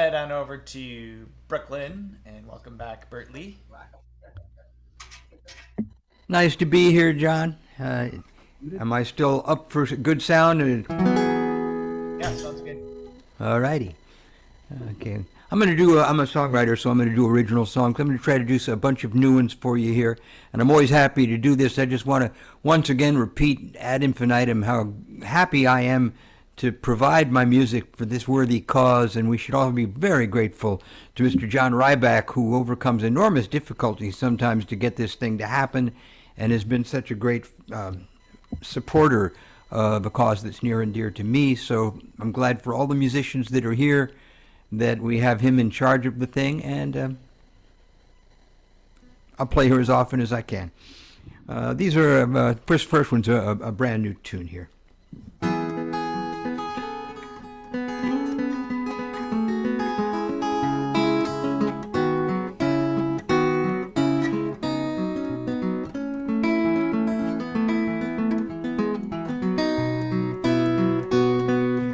head on over to Brooklyn and welcome back, Bert Lee. Nice to be here, John. Am I still up for good sound? Yeah, sounds good. All righty. Okay. I'm a songwriter, so I'm going to do original songs. I'm going to try to do a bunch of new ones for you here, and I'm always happy to do this. I just want to once again repeat ad infinitum how happy I am to provide my music for this worthy cause, and we should all be very grateful to Mr. John Ryback, who overcomes enormous difficulties sometimes to get this thing to happen, and has been such a great supporter of a cause that's near and dear to me. So I'm glad for all the musicians that are here that we have him in charge of the thing, and I'll play her as often as I can. These are first one's a brand new tune here.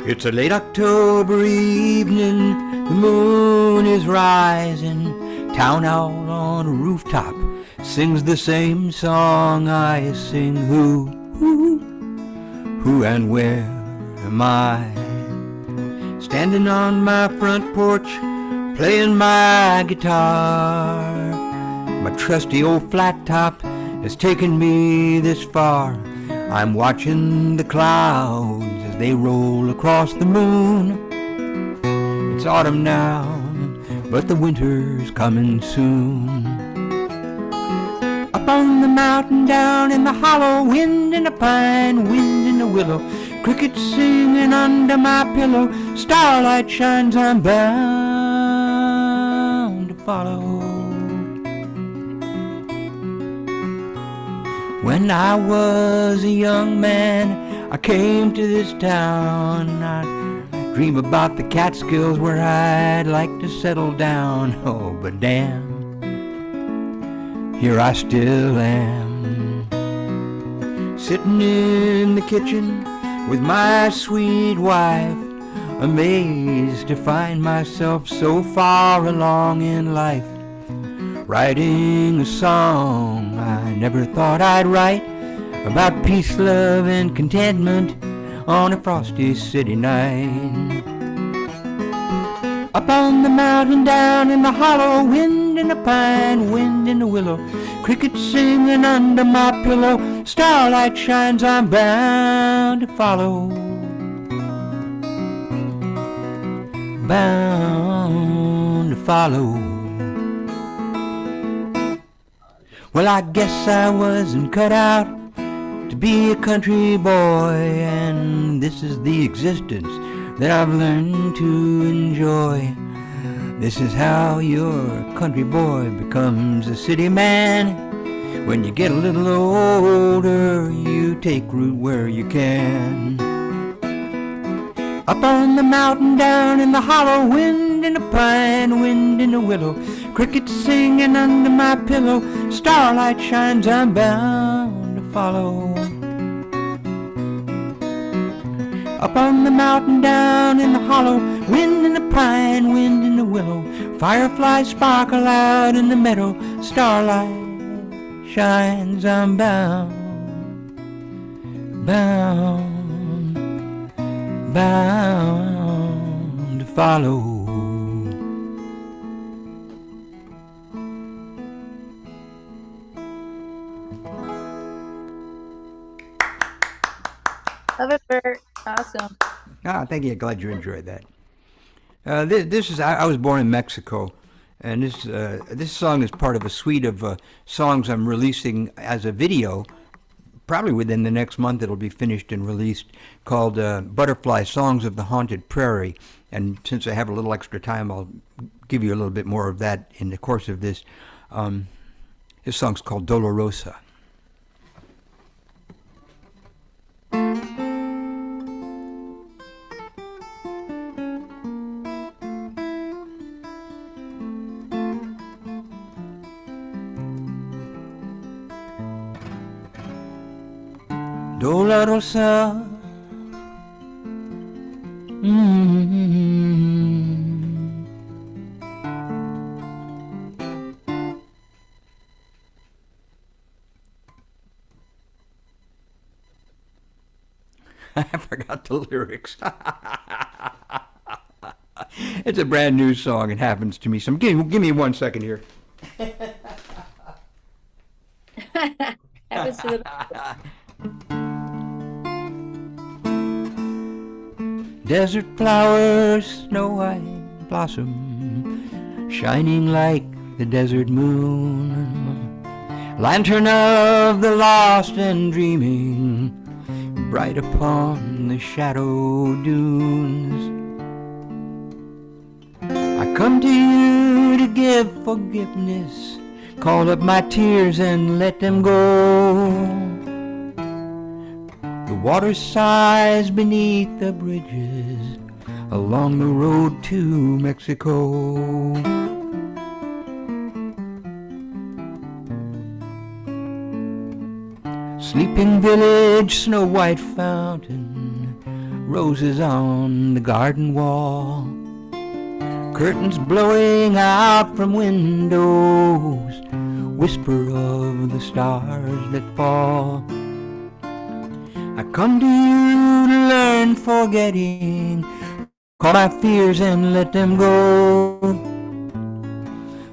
It's a late October evening, the moon is rising, town out on a rooftop sings the same song I sing. Who and where am I? Standing on my front porch, playing my guitar. My trusty old flat top has taken me this far. I'm watching the clouds as they roll across the moon. It's autumn now, but the winter's coming soon. Up on the mountain, down in the hollow, wind in the pine, wind in the willow, crickets singing under my pillow, starlight shines, I'm bound to follow. When I was a young man, I came to this town. I dream about the Catskills where I'd like to settle down. Oh, but damn, here I still am, sitting in the kitchen with my sweet wife, amazed to find myself so far along in life, writing a song I never thought I'd write, about peace, love, and contentment on a frosty city night. Up on the mountain, down in the hollow, wind in the pine, wind in the willow, crickets singing under my pillow, starlight shines, I'm bound to follow. Bound to follow. Well, I guess I wasn't cut out to be a country boy, and this is the existence that I've learned to enjoy. This is how your country boy becomes a city man. When you get a little older, you take root where you can. Up on the mountain, down in the hollow, wind in the pine, wind in the willow, crickets singing under my pillow, starlight shines, I'm bound to follow. Up on the mountain, down in the hollow, wind in the pine, wind in the willow, fireflies sparkle out in the meadow, starlight shines, I'm bound, bound to follow. Love it, Bert. Awesome. Thank you. Glad you enjoyed that. This is I was born in Mexico, and this song is part of a suite of songs I'm releasing as a video. Probably within the next month it'll be finished and released, called Butterfly Songs of the Haunted Prairie. And since I have a little extra time, I'll give you a little bit more of that in the course of this. This song's called Dolorosa. Dolorosa, I forgot the lyrics. It's a brand new song. It happens to me. So give me 1 second here. Happens to the Desert flowers, snow white blossom, shining like the desert moon. Lantern of the lost and dreaming, bright upon the shadow dunes. I come to you to give forgiveness, call up my tears and let them go. The water sighs beneath the bridges along the road to Mexico. Sleeping village, snow white fountain, roses on the garden wall, curtains blowing out from windows, whisper of the stars that fall. I come to you to learn forgetting, call my fears and let them go.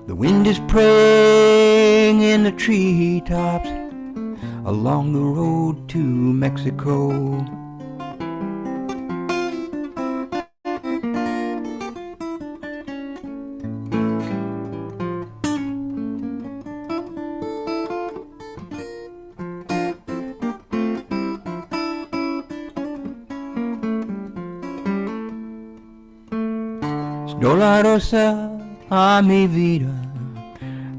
The wind is praying in the treetops along the road to Mexico. Dolorosa a mi vida,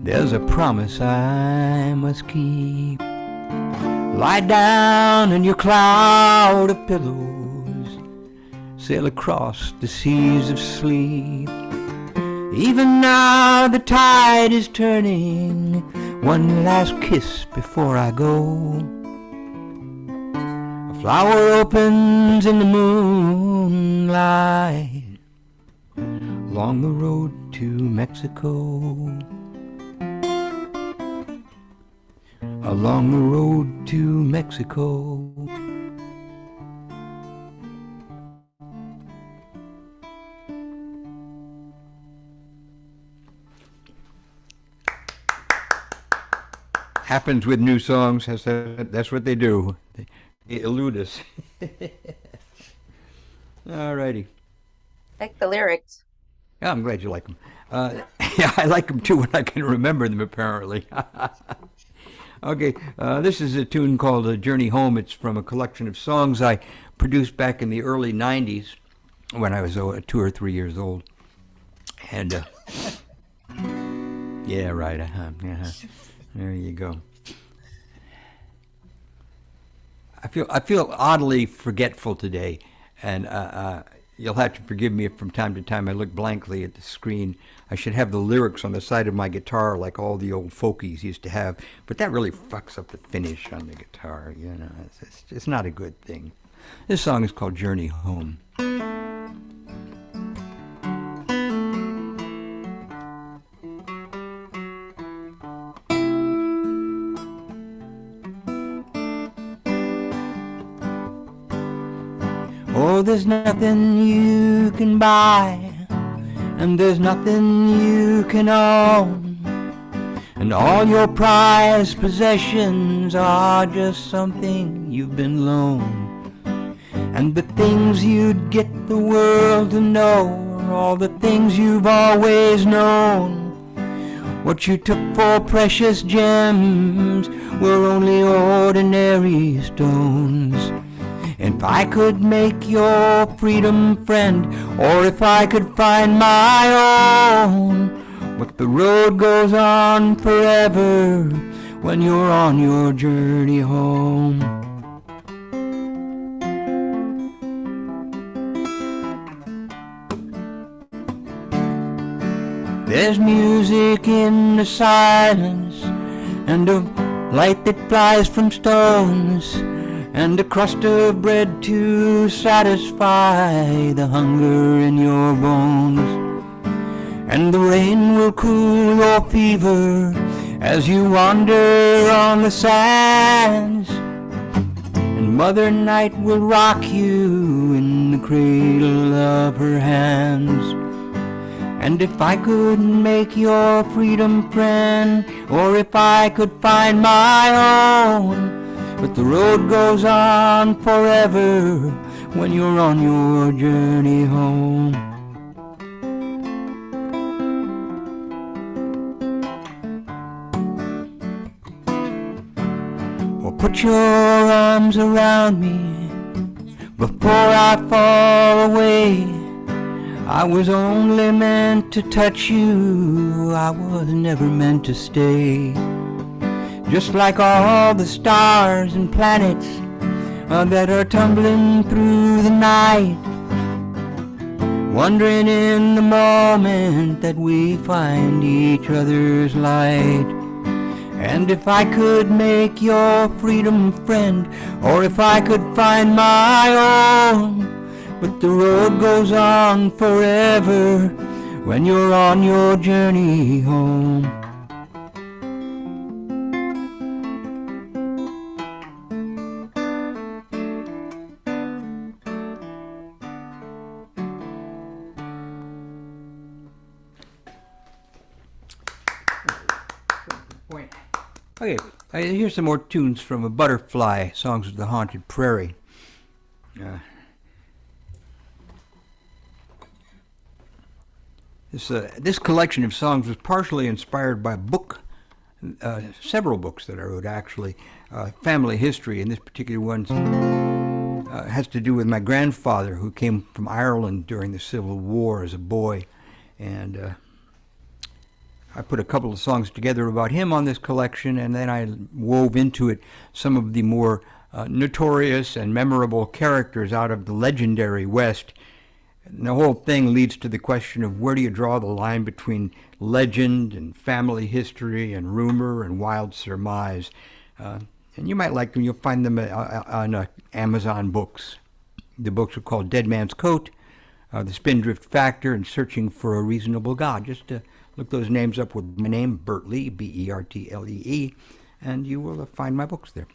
there's a promise I must keep. Lie down in your cloud of pillows, sail across the seas of sleep. Even now the tide is turning, one last kiss before I go. A flower opens in the moonlight along the road to Mexico. Along the road to Mexico. Happens with new songs. That's what they do. They elude us. All righty. like the lyrics. Yeah, I'm glad you like them. Yeah, I like them too when I can remember them, apparently. Okay, this is a tune called Journey Home. It's from a collection of songs I produced back in the early 90s when I was 2 or 3 years old. And, yeah, right, yeah, there you go. I feel oddly forgetful today, and you'll have to forgive me if from time to time I look blankly at the screen. I should have the lyrics on the side of my guitar like all the old folkies used to have, but that really fucks up the finish on the guitar, you know. It's not a good thing. This song is called Journey Home. Oh, there's nothing you can buy, and there's nothing you can own, and all your prized possessions are just something you've been loaned. And the things you'd get the world to know are all the things you've always known. What you took for precious gems were only ordinary stones. And if I could make your freedom friend, or if I could find my own, but the road goes on forever when you're on your journey home. There's music in the silence, and a light that flies from stones, and a crust of bread to satisfy the hunger in your bones. And the rain will cool your fever as you wander on the sands, and Mother Night will rock you in the cradle of her hands. And if I could make your freedom friend, or if I could find my own, but the road goes on forever when you're on your journey home. Or put your arms around me before I fall away. I was only meant to touch you, I was never meant to stay. Just like all the stars and planets that are tumbling through the night, wondering in the moment that we find each other's light. And if I could make your freedom friend, or if I could find my own, but the road goes on forever when you're on your journey home. Okay, here's some more tunes from a Butterfly, Songs of the Haunted Prairie. This collection of songs was partially inspired by a book, several books that I wrote actually, family history, and this particular one has to do with my grandfather who came from Ireland during the Civil War as a boy, and I put a couple of songs together about him on this collection, and then I wove into it some of the more notorious and memorable characters out of the legendary West. And the whole thing leads to the question of where do you draw the line between legend and family history and rumor and wild surmise. And you might like them. You'll find them on Amazon Books. The books are called Dead Man's Coat, The Spindrift Factor, and Searching for a Reasonable God. Just look those names up with my name, Bert Lee, B-E-R-T-L-E-E, and you will find my books there.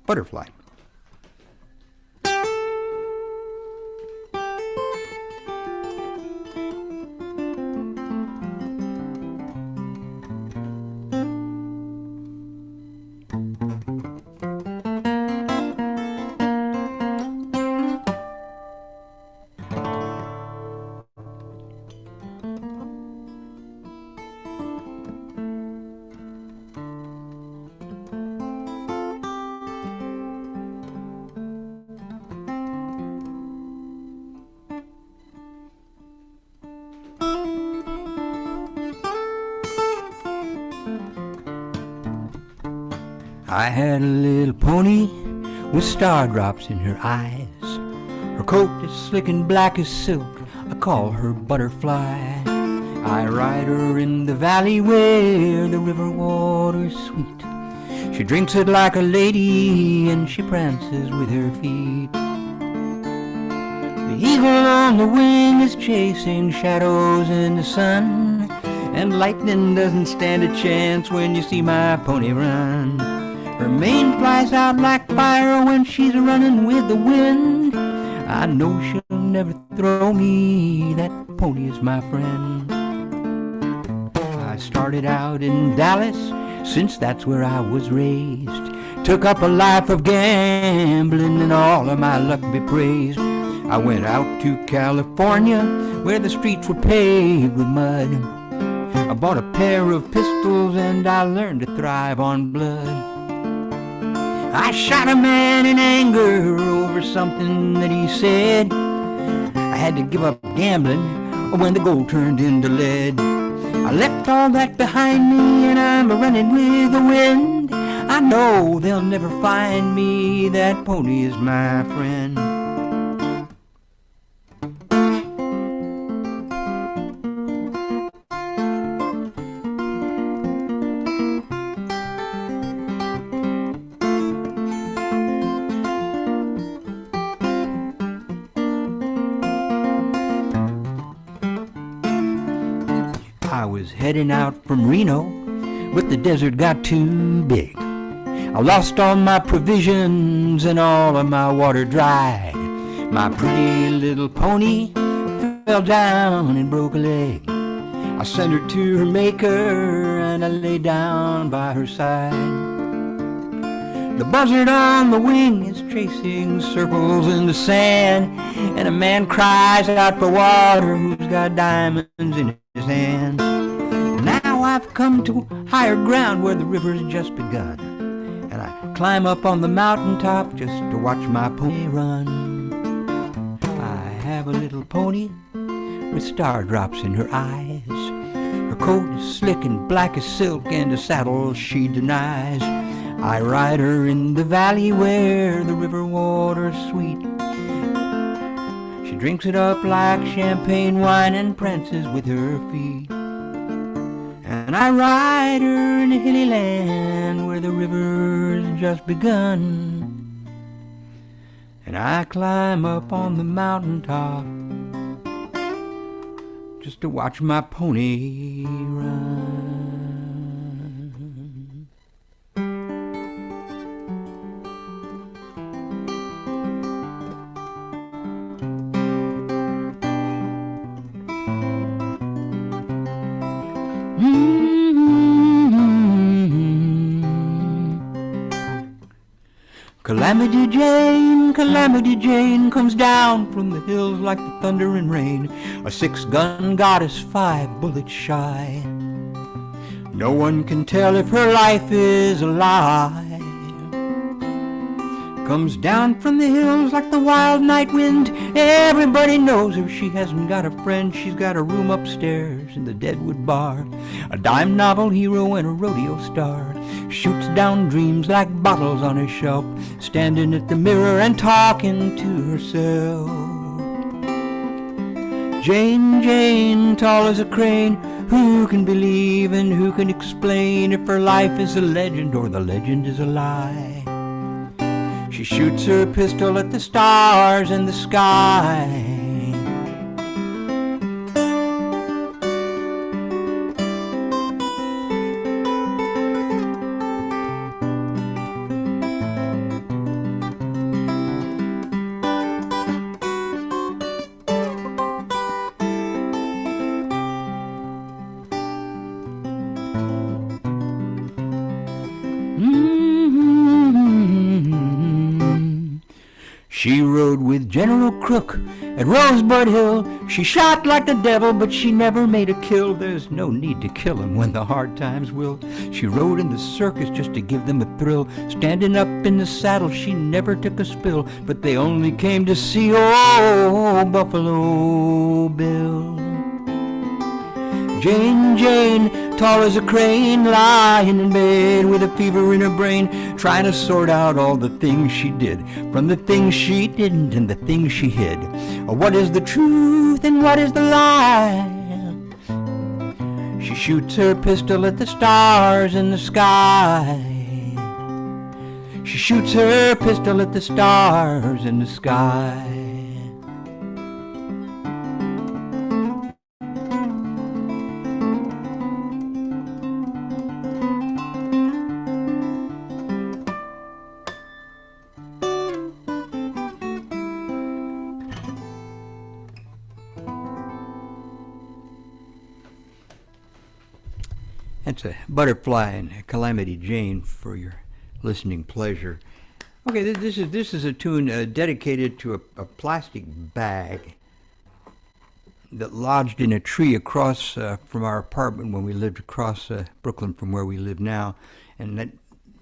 Butterfly. I had a little pony with star drops in her eyes. Her coat is slick and black as silk, I call her Butterfly. I ride her in the valley where the river water's sweet. She drinks it like a lady and she prances with her feet. The eagle on the wing is chasing shadows in the sun, and lightning doesn't stand a chance when you see my pony run. Her mane flies out like fire when she's running with the wind. I know she'll never throw me, that pony is my friend. I started out in Dallas, since that's where I was raised. Took up a life of gambling and all of my luck be praised. I went out to California where the streets were paved with mud. I bought a pair of pistols and I learned to thrive on blood. I shot a man in anger over something that he said. I had to give up gambling when the gold turned into lead. I left all that behind me and I'm running with the wind. I know they'll never find me, that pony is my friend. I was heading out from Reno, but the desert got too big. I lost all my provisions and all of my water dried. My pretty little pony fell down and broke a leg. I sent her to her maker and I lay down by her side. The buzzard on the wing is tracing circles in the sand, and a man cries out for water who's got diamonds in his hand. Now I've come to higher ground where the river's just begun, and I climb up on the mountaintop just to watch my pony run. I have a little pony with star drops in her eyes. Her coat is slick and black as silk, and a saddle she denies. I ride her in the valley where the river water's sweet. She drinks it up like champagne wine and prances with her feet. And I ride her in a hilly land where the river's just begun. And I climb up on the mountaintop just to watch my pony run. Calamity Jane comes down from the hills like the thunder and rain, a 6-gun goddess 5 bullets shy. No one can tell if her life is a lie. Comes down from the hills like the wild night wind. Everybody knows her. She hasn't got a friend. She's got a room upstairs in the Deadwood Bar, a dime novel hero and a rodeo star. Shoots down dreams like bottles on a shelf, standing at the mirror and talking to herself. Jane, Jane, tall as a crane, who can believe and who can explain if her life is a legend or the legend is a lie? She shoots her pistol at the stars and the sky. She rode with General Crook at Rosebud Hill. She shot like the devil, but she never made a kill. There's no need to kill him when the hard times will. She rode in the circus just to give them a thrill. Standing up in the saddle, she never took a spill. But they only came to see old Buffalo Bill. Jane, Jane, tall as a crane, lying in bed with a fever in her brain, trying to sort out all the things she did from the things she didn't and the things she hid. What is the truth and what is the lie? She shoots her pistol at the stars in the sky. She shoots her pistol at the stars in the sky. That's a Butterfly and a Calamity Jane for your listening pleasure. Okay, this is a tune dedicated to a plastic bag that lodged in a tree across from our apartment when we lived across Brooklyn from where we live now. And that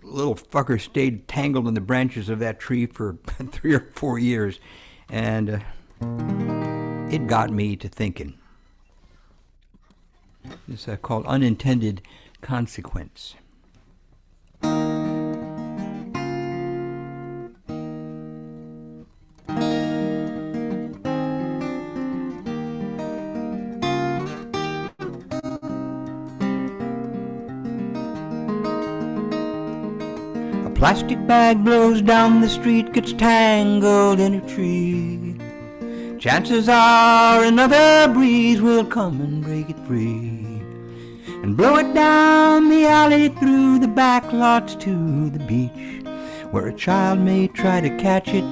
little fucker stayed tangled in the branches of that tree for 3 or 4 years. And it got me to thinking. It's called Unintended Consequence. A plastic bag blows down the street, gets tangled in a tree. Chances are another breeze will come and break it free. and blow it down the alley through the back lots to the beach, where a child may try to catch it,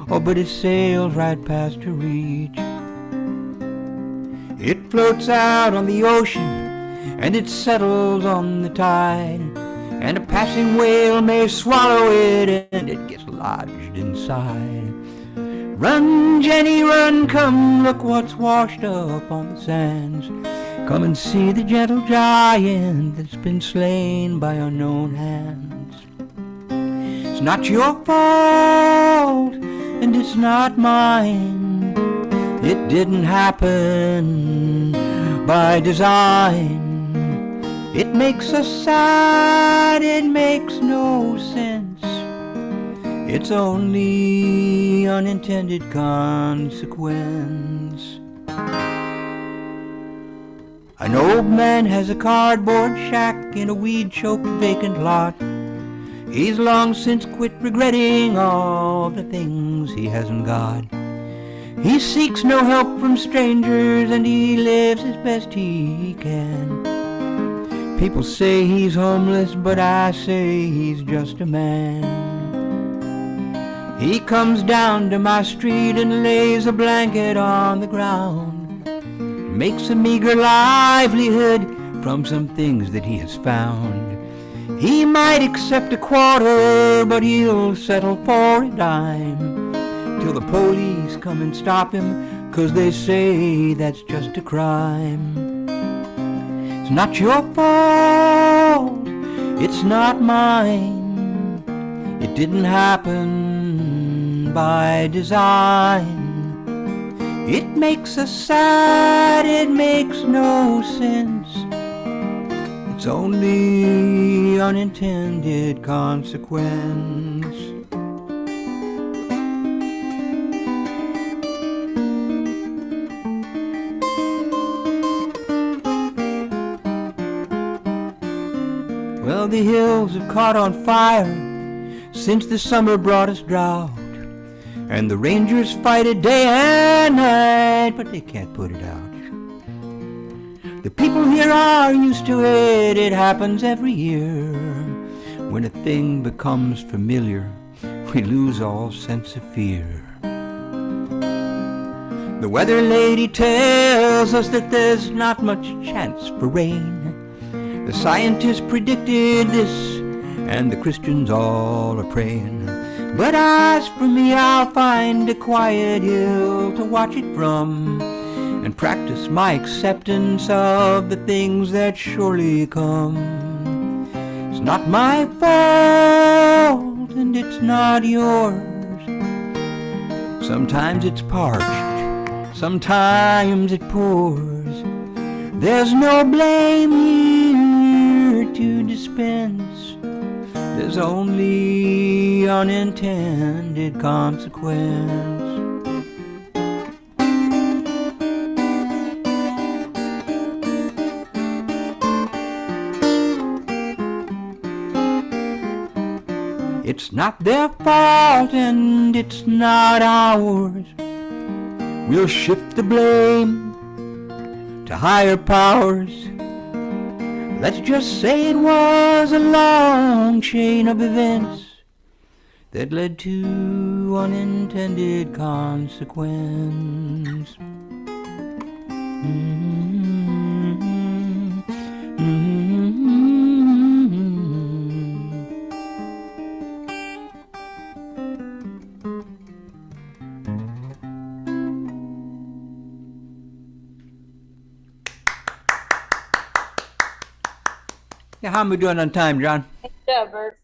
oh, but it sails right past her reach. It floats out on the ocean, and it settles on the tide, and a passing whale may swallow it, and it gets lodged inside. Run, Jenny, run, come look what's washed up on the sands. Come and see the gentle giant that's been slain by unknown hands. It's not your fault, and it's not mine. It didn't happen by design. It makes us sad, it makes no sense. It's only unintended consequence. An old man has a cardboard shack in a weed-choked vacant lot. He's long since quit regretting all the things he hasn't got. He seeks no help from strangers, and he lives as best he can. People say he's homeless, but I say he's just a man. He comes down to my street and lays a blanket on the ground, and makes a meager livelihood from some things that he has found. He might accept a quarter, but he'll settle for a dime, till the police come and stop him, 'cause they say that's just a crime. It's not your fault, it's not mine. It didn't happen by design. It makes us sad, it makes no sense. It's only unintended consequence. Well, the hills have caught on fire since the summer brought us drought, and the rangers fight it day and night, but they can't put it out. The people here are used to it, it happens every year. When a thing becomes familiar, we lose all sense of fear. The weather lady tells us that there's not much chance for rain. The scientists predicted this, and the Christians all are praying. But as for me, I'll find a quiet hill to watch it from, and practice my acceptance of the things that surely come. It's not my fault, and it's not yours. Sometimes it's parched, sometimes it pours. There's no blame here to dispense. There's only unintended consequence. It's not their fault and it's not ours. We'll shift the blame to higher powers. Let's just say it was a long chain of events that led to unintended consequence. Yeah, how am we doing on time, John? Good job, Bert.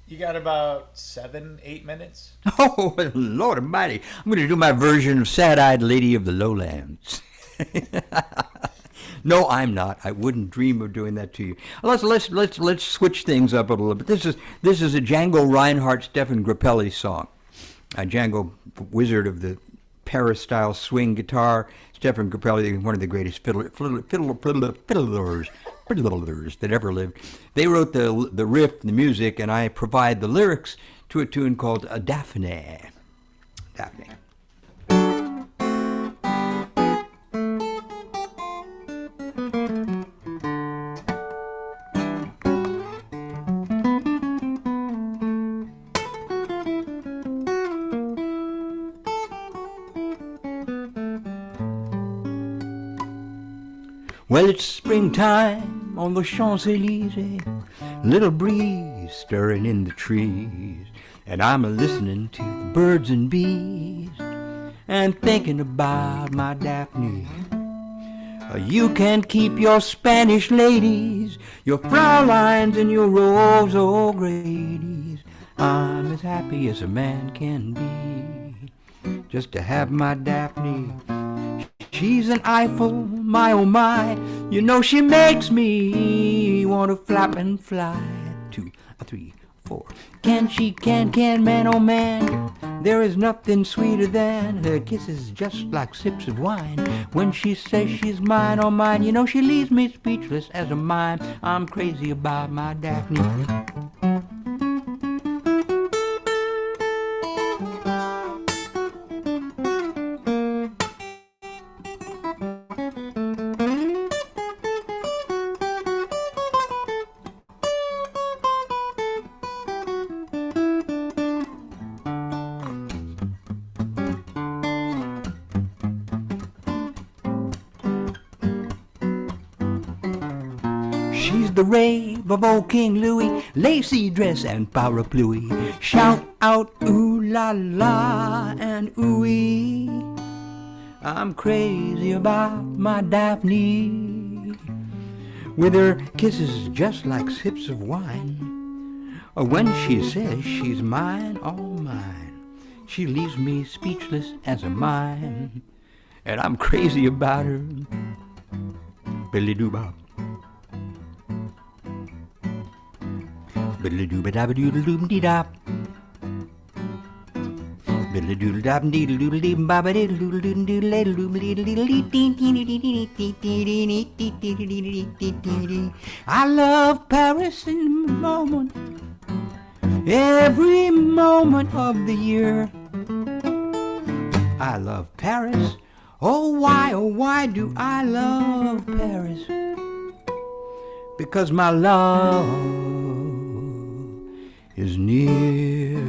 You got about 7-8 minutes. Oh, Lord almighty. I'm going to do my version of Sad-Eyed Lady of the Lowlands. No, I'm not. I wouldn't dream of doing that to you. Let's switch things up a little bit. This is a Django Reinhardt, Stephen Grappelli song. Django, wizard of the Paris-style swing guitar. Stephen Grappelli, one of the greatest fiddlers that ever lived. They wrote the riff, the music, and I provide the lyrics to a tune called Daphne. Daphne. Well, it's springtime on the Champs-Élysées, little breeze stirring in the trees, and I'm a-listening to the birds and bees and thinking about my Daphne. You can keep your Spanish ladies, your Fraulines and your Rose O'Grady's. I'm as happy as a man can be, just to have my Daphne. She's an Eiffel, my oh my. You know she makes me want to flap and fly. 2, 3, 4. Can she, can, man, oh man. There is nothing sweeter than her kisses, just like sips of wine. When she says she's mine, oh mine, you know she leaves me speechless as a mime. I'm crazy about my Daphne. She's the rave of old King Louis, lacy dress and parapluie. Shout out ooh la la and ooey. I'm crazy about my Daphne, with her kisses just like sips of wine. When she says she's mine, all mine, she leaves me speechless as a mime. And I'm crazy about her. Billy Doo-Bop. Biddle-doo-ba-da-ba-doodle-doom-dee-dop. I love Paris in the moment, every moment of the year. I love Paris. Oh why do I love Paris? Because my love is near.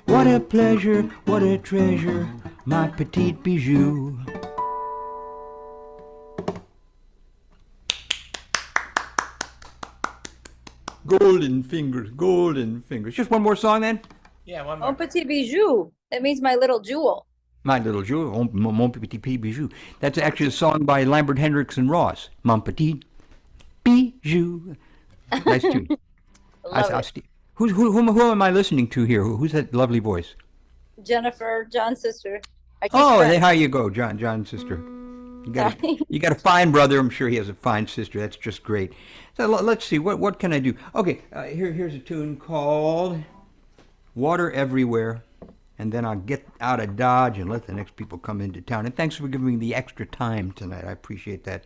What a pleasure, what a treasure, my petite bijou. Golden fingers, golden fingers. Just one more song then? Yeah, one Mon more. petit bijou. That means my little jewel. My little jewel, mon petit bijou. That's actually a song by Lambert Hendricks and Ross. Mon petit bijou. Nice tune. Who am I listening to here? Who's that lovely voice? Jennifer, John's sister. Oh, there you go, John's sister. You got a fine brother. I'm sure he has a fine sister. That's just great. So let's see. What can I do? Okay, here's a tune called "Water Everywhere," and then I'll get out of Dodge and let the next people come into town. And thanks for giving me the extra time tonight. I appreciate that.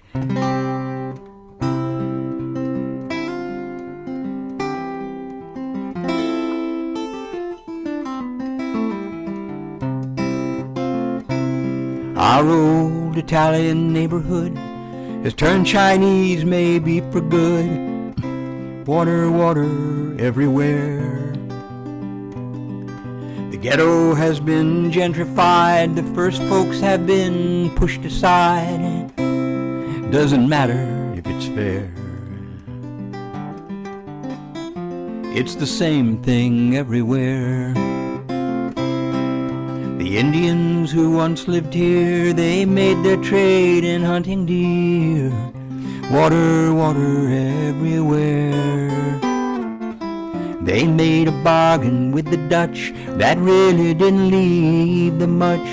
Our old Italian neighborhood has turned Chinese maybe for good. Water, water everywhere. The ghetto has been gentrified. The first folks have been pushed aside. Doesn't matter if it's fair. It's the same thing everywhere. The Indians who once lived here, they made their trade in hunting deer. Water, water everywhere. They made a bargain with the Dutch that really didn't leave them much,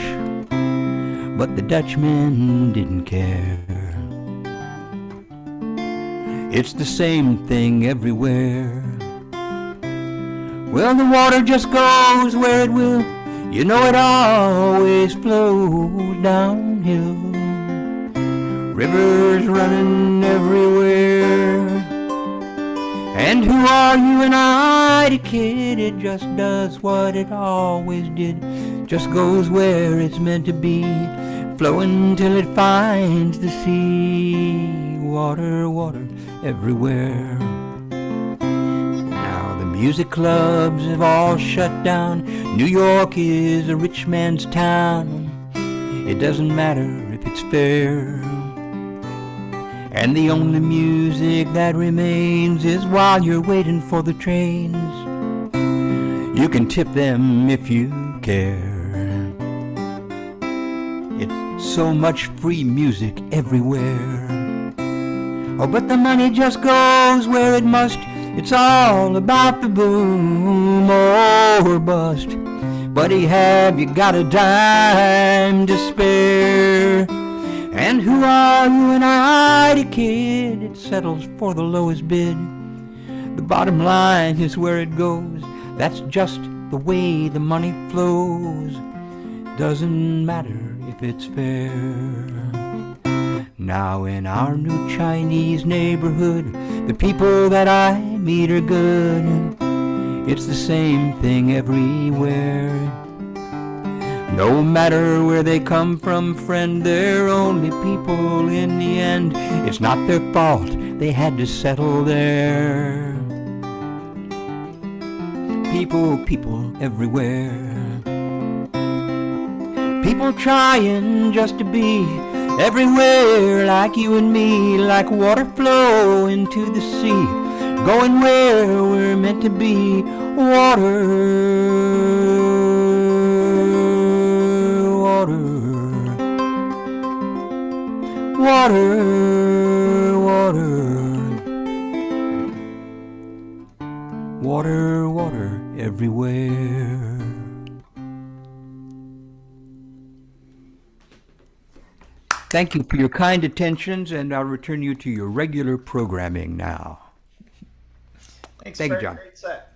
but the Dutchmen didn't care. It's the same thing everywhere. Well, the water just goes where it will. You know it always flows downhill. Rivers running everywhere. And who are you and I to kid? It just does what it always did. Just goes where it's meant to be, flowing till it finds the sea. Water, water everywhere. Now the music clubs have all shut down. New York is a rich man's town. It doesn't matter if it's fair. And the only music that remains is while you're waiting for the trains. You can tip them if you care. It's so much free music everywhere. Oh, but the money just goes where it must. It's all about the boom or bust. Buddy, have you got a dime to spare? And who are you? An ID kid. It settles for the lowest bid. The bottom line is where it goes. That's just the way the money flows. Doesn't matter if it's fair. Now in our new Chinese neighborhood, the people that I meet are good. It's the same thing everywhere. No matter where they come from, friend, they're only people in the end. It's not their fault, they had to settle there. People everywhere. People trying just to be everywhere like you and me, like water flow into the sea, going where we're meant to be. Water, water, water, water, water, water everywhere. Thank you for your kind attentions, and I'll return you to your regular programming now. Thanks, Thank you, Bert. John. Great set.